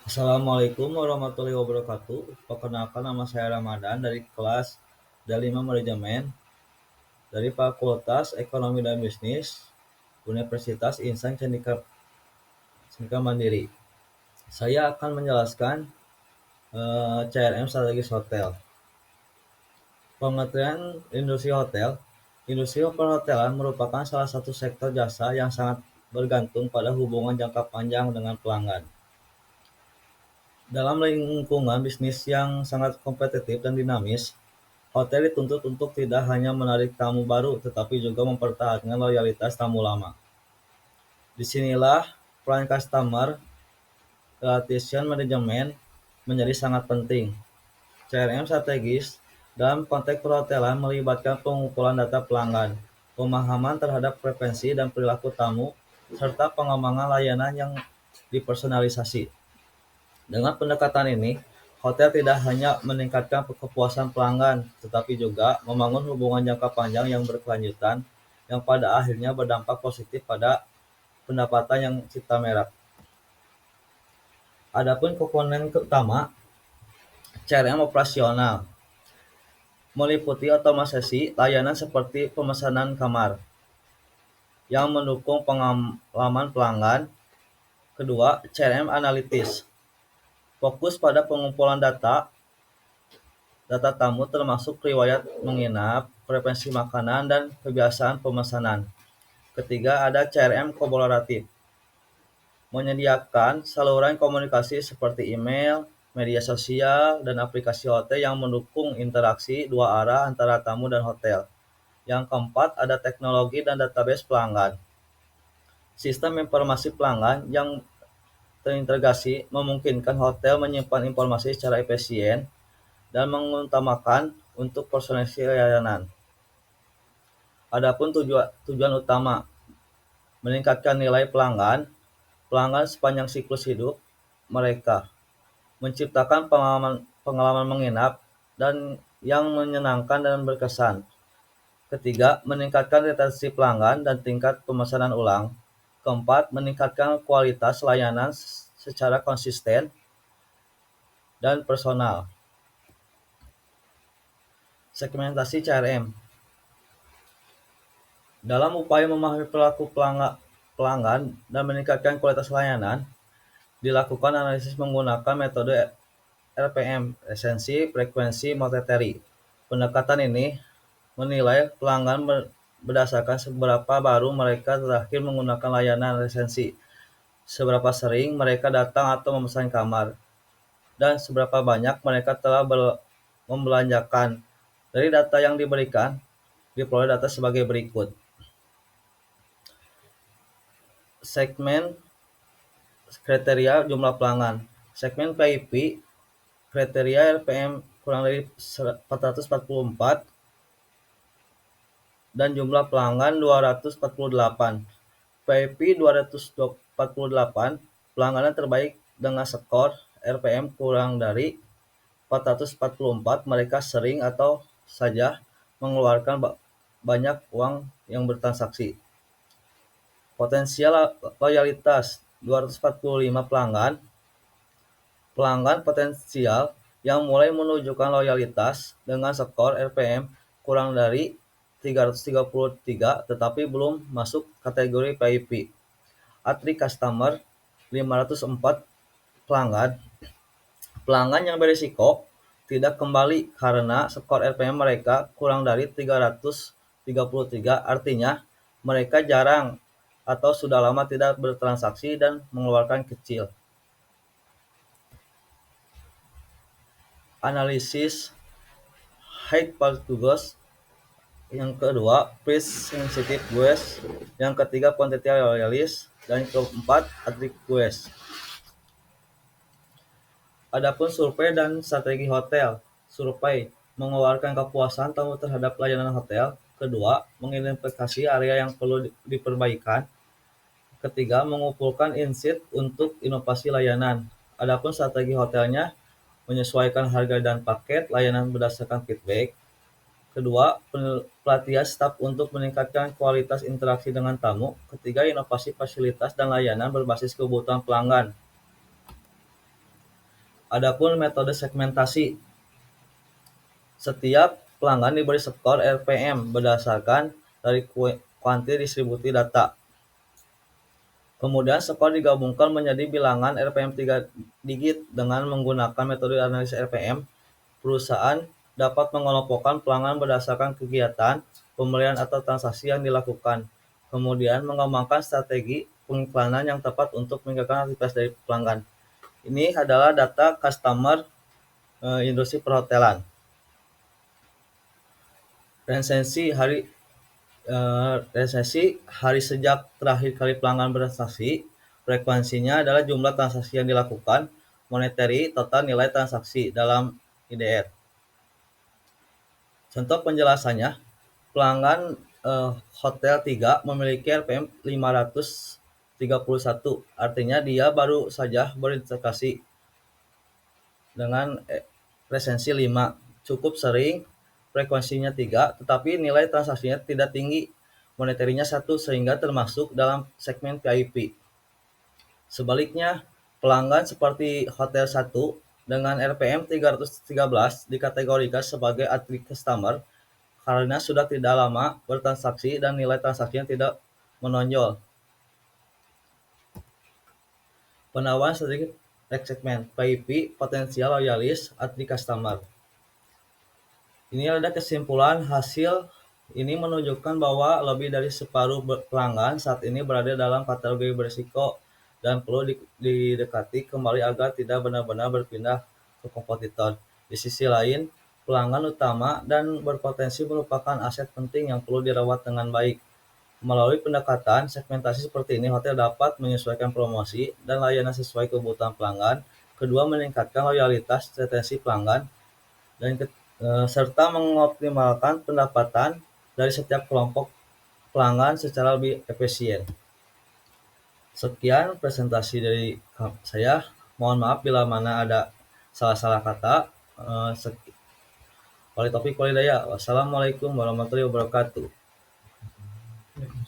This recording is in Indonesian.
Assalamualaikum warahmatullahi wabarakatuh. Perkenalkan nama saya Ramadan dari kelas D5 Manajemen dari Fakultas Ekonomi dan Bisnis Universitas Insan Cendika Mandiri. Saya akan menjelaskan CRM strategis hotel. Pengertian industri hotel. Industri perhotelan merupakan salah satu sektor jasa yang sangat bergantung pada hubungan jangka panjang dengan pelanggan. Dalam lingkungan bisnis yang sangat kompetitif dan dinamis, hotel dituntut untuk tidak hanya menarik tamu baru, tetapi juga mempertahankan loyalitas tamu lama. Disinilah peran Customer Relation Management menjadi sangat penting. CRM strategis dalam konteks perhotelan melibatkan pengumpulan data pelanggan, pemahaman terhadap preferensi dan perilaku tamu, serta pengembangan layanan yang dipersonalisasi. Dengan pendekatan ini, hotel tidak hanya meningkatkan kepuasan pelanggan, tetapi juga membangun hubungan jangka panjang yang berkelanjutan yang pada akhirnya berdampak positif pada pendapatan yang cipta merek. Adapun komponen utama CRM operasional meliputi otomatisasi layanan seperti pemesanan kamar yang mendukung pengalaman pelanggan. Kedua, CRM analitis fokus pada pengumpulan data tamu termasuk riwayat menginap, preferensi makanan, dan kebiasaan pemesanan. Ketiga, ada CRM kolaboratif, menyediakan saluran komunikasi seperti email, media sosial, dan aplikasi hotel yang mendukung interaksi dua arah antara tamu dan hotel. Yang keempat, ada teknologi dan database pelanggan. Sistem informasi pelanggan yang terintegrasi memungkinkan hotel menyimpan informasi secara efisien dan mengutamakan untuk personalisasi layanan. Adapun tujuan utama meningkatkan nilai pelanggan sepanjang siklus hidup mereka, menciptakan pengalaman menginap dan yang menyenangkan dan berkesan. Ketiga, meningkatkan retensi pelanggan dan tingkat pemesanan ulang. Keempat, meningkatkan kualitas layanan secara konsisten dan personal. Segmentasi CRM. Dalam upaya memahami perilaku pelanggan dan meningkatkan kualitas layanan, dilakukan analisis menggunakan metode RPM, resensi frekuensi monetary. Pendekatan ini menilai pelanggan berdasarkan seberapa baru mereka terakhir menggunakan layanan resensi, seberapa sering mereka datang atau memesan kamar, dan seberapa banyak mereka telah membelanjakan. Dari data yang diberikan, diperoleh data sebagai berikut. Segmen kriteria jumlah pelanggan. Segmen VIP kriteria RPM kurang dari 444 dan jumlah pelanggan 248. VIP 248 pelanggan terbaik dengan skor RPM kurang dari 444, mereka sering atau saja mengeluarkan banyak uang yang bertransaksi. Potensial loyalitas 245 pelanggan. Pelanggan potensial yang mulai menunjukkan loyalitas dengan skor RPM kurang dari 333 tetapi belum masuk kategori VIP. Atri Customer 504 pelanggan. Pelanggan yang berisiko tidak kembali karena skor RPM mereka kurang dari 333, artinya mereka jarang atau sudah lama tidak bertransaksi dan mengeluarkan kecil. Analisis high Ghost. Yang kedua, price sensitive guest. Yang ketiga, quantity loyalist. Dan keempat, attribute guest. Adapun survei dan strategi hotel. Survei mengeluarkan kepuasan tamu terhadap layanan hotel. Kedua, mengidentifikasi area yang perlu diperbaikan. Ketiga, mengumpulkan insight untuk inovasi layanan. Adapun strategi hotelnya menyesuaikan harga dan paket layanan berdasarkan feedback. Kedua, pelatihan staf untuk meningkatkan kualitas interaksi dengan tamu. Ketiga, inovasi fasilitas dan layanan berbasis kebutuhan pelanggan. Adapun metode segmentasi, setiap pelanggan diberi skor RPM berdasarkan dari kuanti distribusi data. Kemudian skor digabungkan menjadi bilangan RPM 3 digit. Dengan menggunakan metode analisis RPM, perusahaan dapat mengelompokkan pelanggan berdasarkan kegiatan, pembelian atau transaksi yang dilakukan. Kemudian mengembangkan strategi pengiklanan yang tepat untuk meningkatkan aktivitas dari pelanggan. Ini adalah data customer industri perhotelan. Resensi hari sejak terakhir kali pelanggan bertransaksi, frekuensinya adalah jumlah transaksi yang dilakukan, monetary total nilai transaksi dalam IDR. Contoh penjelasannya, pelanggan Hotel 3 memiliki RPM 531, artinya dia baru saja bertransaksi dengan resensi 5, cukup sering, frekuensinya 3, tetapi nilai transaksinya tidak tinggi, monetarinya 1, sehingga termasuk dalam segmen VIP. Sebaliknya, pelanggan seperti Hotel 1 dengan RPM 313 dikategorikan sebagai active customer karena sudah tidak lama bertransaksi dan nilai transaksinya tidak menonjol. Penawaran strategi segmen VIP, potensial loyalis, active customer. Ini ada kesimpulan hasil ini menunjukkan bahwa lebih dari separuh pelanggan saat ini berada dalam kategori berisiko dan perlu didekati kembali agar tidak benar-benar berpindah ke kompetitor. Di sisi lain, pelanggan utama dan berpotensi merupakan aset penting yang perlu dirawat dengan baik. Melalui pendekatan segmentasi seperti ini, hotel dapat menyesuaikan promosi dan layanan sesuai kebutuhan pelanggan, kedua meningkatkan loyalitas retensi pelanggan, dan serta mengoptimalkan pendapatan dari setiap kelompok pelanggan secara lebih efisien. Sekian presentasi dari saya. Mohon maaf bila mana ada salah-salah kata. Wali topik walidaya. Wassalamualaikum warahmatullahi wabarakatuh.